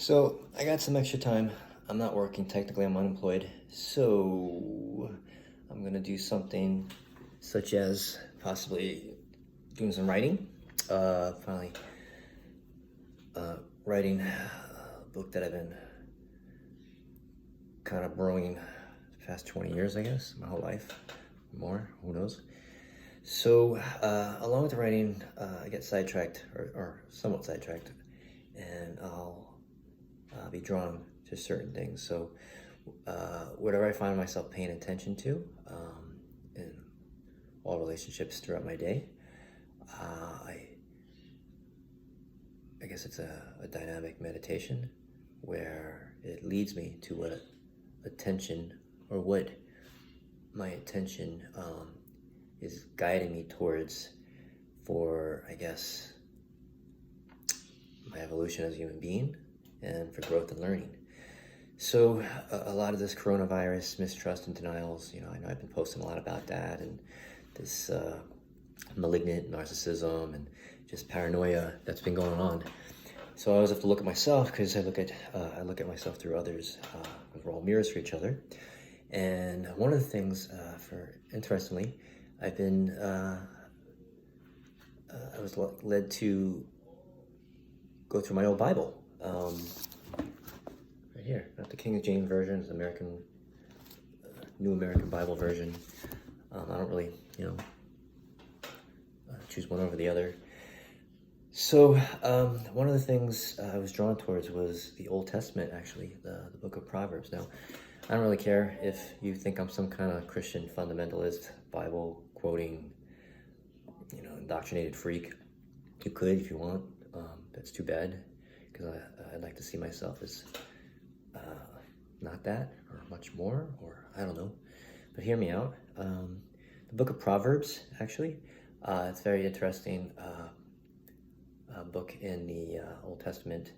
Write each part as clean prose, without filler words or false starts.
So I got some extra time. I'm not working. Technically, I'm unemployed. So I'm gonna do something such as possibly doing some writing. Finally, writing a book that I've been kind of brewing the past 20 years, I guess, my whole life, more, who knows. So along with the writing, I get sidetracked, or somewhat sidetracked, and I'll be drawn to certain things. So whatever I find myself paying attention to in all relationships throughout my day, I guess it's a dynamic meditation where it leads me to what attention, or what my attention is guiding me towards for, I guess, my evolution as a human being and for growth and learning. So a lot of this coronavirus mistrust and denials, I know I've been posting a lot about that, and this malignant narcissism and just paranoia that's been going on. So I always have to look at myself, because I look at myself through others, because we're all mirrors for each other. And one of the things, interestingly, I've been, I was led to go through my old Bible. Right here, not the King James version, it's the American, New American Bible version. I don't really, choose one over the other. So one of the things I was drawn towards was the Old Testament, actually, the Book of Proverbs. Now, I don't really care if you think I'm some kind of Christian fundamentalist, Bible quoting, indoctrinated freak. You could if you want. That's too bad, because I'd like to see myself as not that, or much more, or I don't know. But hear me out. The Book of Proverbs, actually, it's very interesting book in the Old Testament.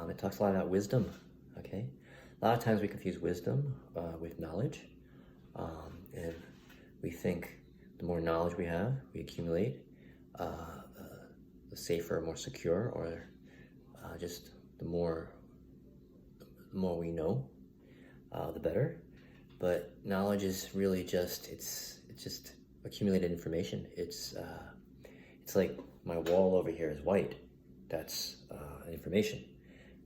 It talks a lot about wisdom, okay? A lot of times we confuse wisdom with knowledge, and we think the more knowledge we have, we accumulate, the safer, more secure, or just the more we know, the better. But knowledge is really just, it's just accumulated information. It's like my wall over here is white. That's information.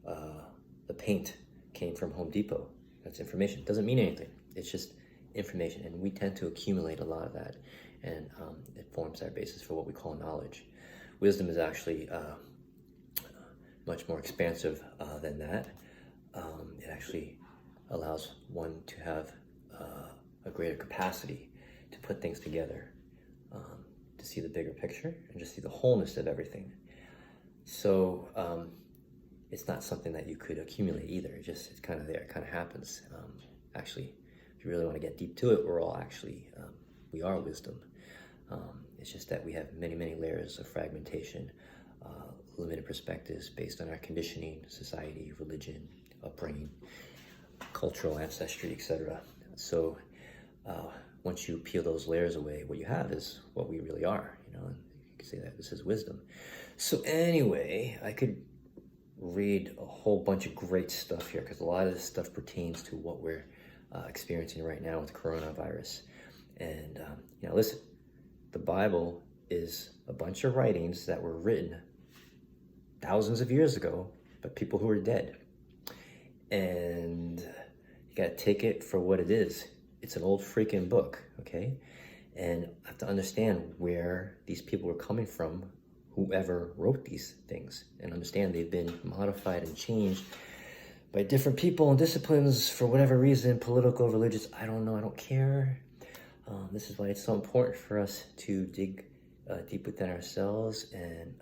The paint came from Home Depot. That's information. It doesn't mean anything. It's just information, and we tend to accumulate a lot of that, and it forms our basis for what we call knowledge. Wisdom is actually much more expansive than that. It actually allows one to have a greater capacity to put things together, to see the bigger picture and just see the wholeness of everything. So it's not something that you could accumulate either. It's kind of there. It kind of happens. Actually, if you really want to get deep to it, we're all actually, we are wisdom. It's just that we have many, many layers of fragmentation, limited perspectives based on our conditioning, society, religion, upbringing, cultural ancestry, etc. So once you peel those layers away, what you have is what we really are, and you can say that this is wisdom. So anyway, I could read a whole bunch of great stuff here, because a lot of this stuff pertains to what we're experiencing right now with coronavirus. And listen, the Bible is a bunch of writings that were written thousands of years ago by people who are dead. And you gotta take it for what it is. It's an old freaking book, okay? And I have to understand where these people were coming from, whoever wrote these things, and understand they've been modified and changed by different people and disciplines for whatever reason, political, religious, I don't know, I don't care. This is why it's so important for us to dig deep within ourselves and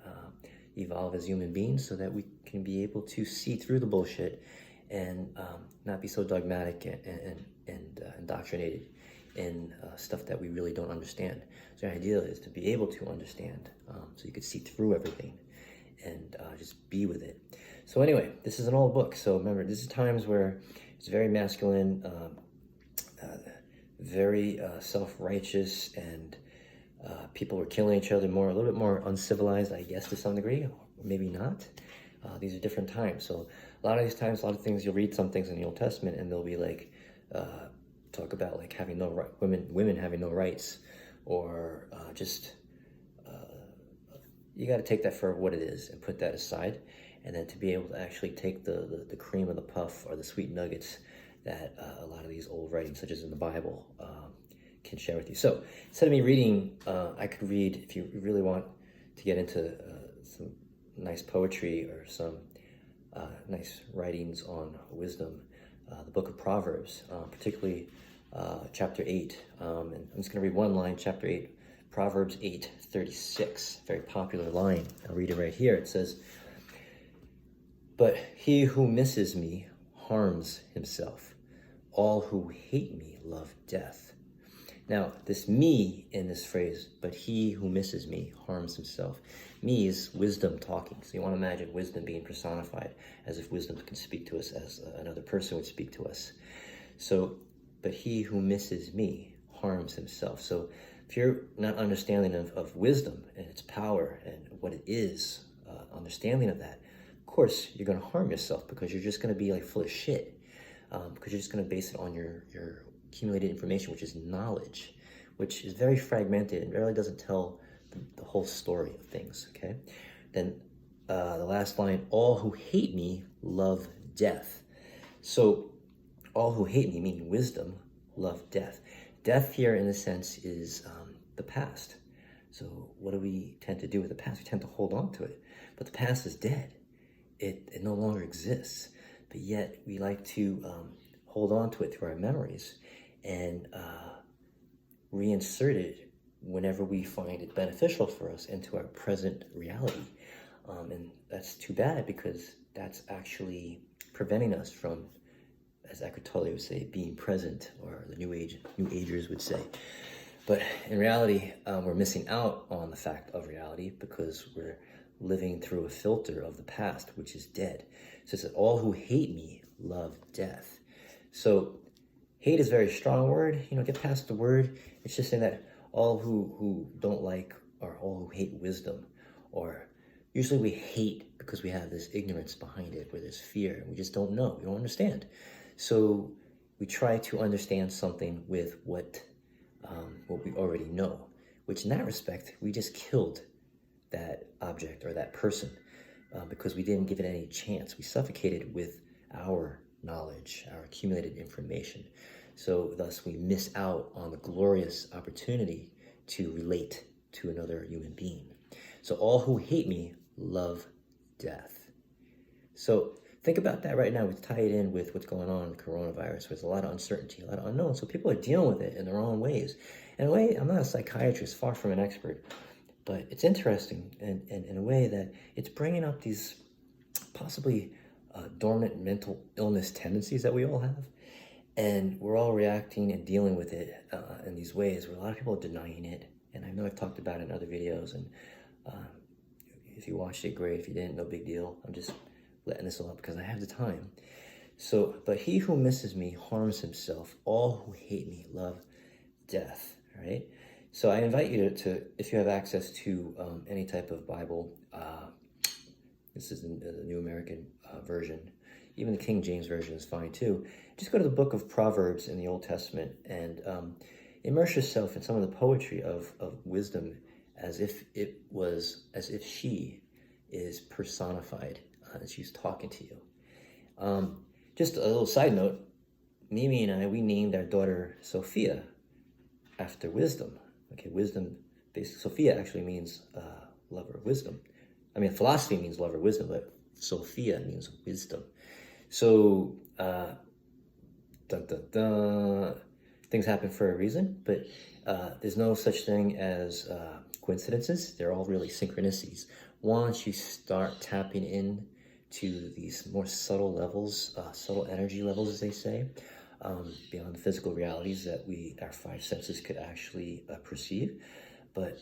evolve as human beings, so that we can be able to see through the bullshit and not be so dogmatic and indoctrinated in stuff that we really don't understand. So the idea is to be able to understand, so you could see through everything and just be with it. So anyway, this is an old book. So remember, this is times where it's very masculine, very self-righteous, and people were killing each other more, a little bit more uncivilized, I guess, to some degree, or maybe not. These are different times. So a lot of these times, a lot of things, you'll read some things in the Old Testament and they'll be like, talk about like having no right, women having no rights, or you got to take that for what it is and put that aside, and then to be able to actually take the cream of the puff or the sweet nuggets that a lot of these old writings, such as in the Bible, can share with you. So instead of me reading, I could read, if you really want to get into some nice poetry or some nice writings on wisdom, the Book of Proverbs, particularly chapter 8. And I'm just going to read one line, chapter 8, Proverbs 8:36, very popular line. I'll read it right here. It says, "But he who misses me harms himself. All who hate me love death." Now, this me in this phrase, "but he who misses me harms himself," me is wisdom talking. So you want to imagine wisdom being personified, as if wisdom can speak to us as another person would speak to us. So, but he who misses me harms himself. So if you're not understanding of wisdom and its power and what it is, understanding of that, of course, you're going to harm yourself, because you're just going to be like full of shit, because you're just going to base it on your accumulated information, which is knowledge, which is very fragmented and really doesn't tell the whole story of things, okay? Then the last line, "All who hate me love death." So all who hate me, meaning wisdom, love death. Death here, in a sense, is the past. So what do we tend to do with the past? We tend to hold on to it. But the past is dead. It no longer exists. But yet we like to hold on to it through our memories and reinsert it whenever we find it beneficial for us into our present reality. And that's too bad, because that's actually preventing us from, as Eckhart Tolle would say, being present, or the New Agers would say. But in reality, we're missing out on the fact of reality, because we're living through a filter of the past, which is dead. So it says, "All who hate me love death." So hate is a very strong word. Get past the word. It's just saying that all who don't like, or all who hate wisdom, or usually we hate because we have this ignorance behind it, where there's fear, and we just don't know, we don't understand. So we try to understand something with what we already know, which in that respect, we just killed that object or that person because we didn't give it any chance. We suffocated with our knowledge, our accumulated information. So thus we miss out on the glorious opportunity to relate to another human being. So all who hate me love death. So think about that right now. We tie it in with what's going on with coronavirus. There's a lot of uncertainty, a lot of unknown. So people are dealing with it in their own ways. In a way, I'm not a psychiatrist, far from an expert, but it's interesting in a way that it's bringing up these possibly dormant mental illness tendencies that we all have. And we're all reacting and dealing with it in these ways, where a lot of people are denying it. And I know I've talked about it in other videos. And if you watched it, great. If you didn't, no big deal. I'm just letting this all up because I have the time. So, "But he who misses me harms himself. All who hate me love death." All right? So I invite you to if you have access to any type of Bible, this is the New American Version, even the King James Version is fine too. Just go to the Book of Proverbs in the Old Testament and immerse yourself in some of the poetry of wisdom, as if she is personified, as she's talking to you. Just a little side note, Mimi and I, we named our daughter Sophia after wisdom. Okay, wisdom, basically, Sophia actually means lover of wisdom. I mean, philosophy means lover of wisdom, but Sophia means wisdom. So, things happen for a reason, but there's no such thing as coincidences. They're all really synchronicities. Once you start tapping in to these more subtle levels, subtle energy levels, as they say, beyond the physical realities that our five senses could actually perceive. But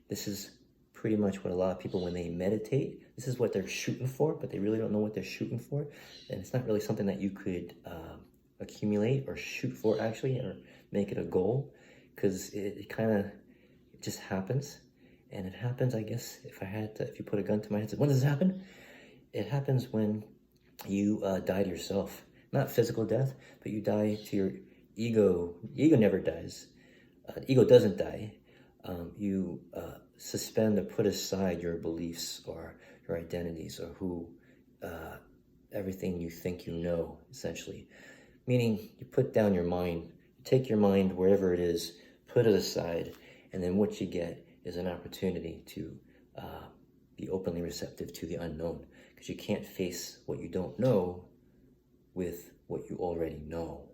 this is pretty much what a lot of people, when they meditate, this is what they're shooting for, but they really don't know what they're shooting for. And it's not really something that you could accumulate or shoot for, actually, or make it a goal, because it just happens. And it happens, I guess, if you put a gun to my head and said, "When does this happen?" it happens when you die to yourself. Not physical death, but you die to your ego. Ego never dies. Ego doesn't die. You suspend or put aside your beliefs or your identities or who, everything you think you know, essentially. Meaning you put down your mind, you take your mind wherever it is, put it aside, and then what you get is an opportunity to be openly receptive to the unknown, because you can't face what you don't know with what you already know.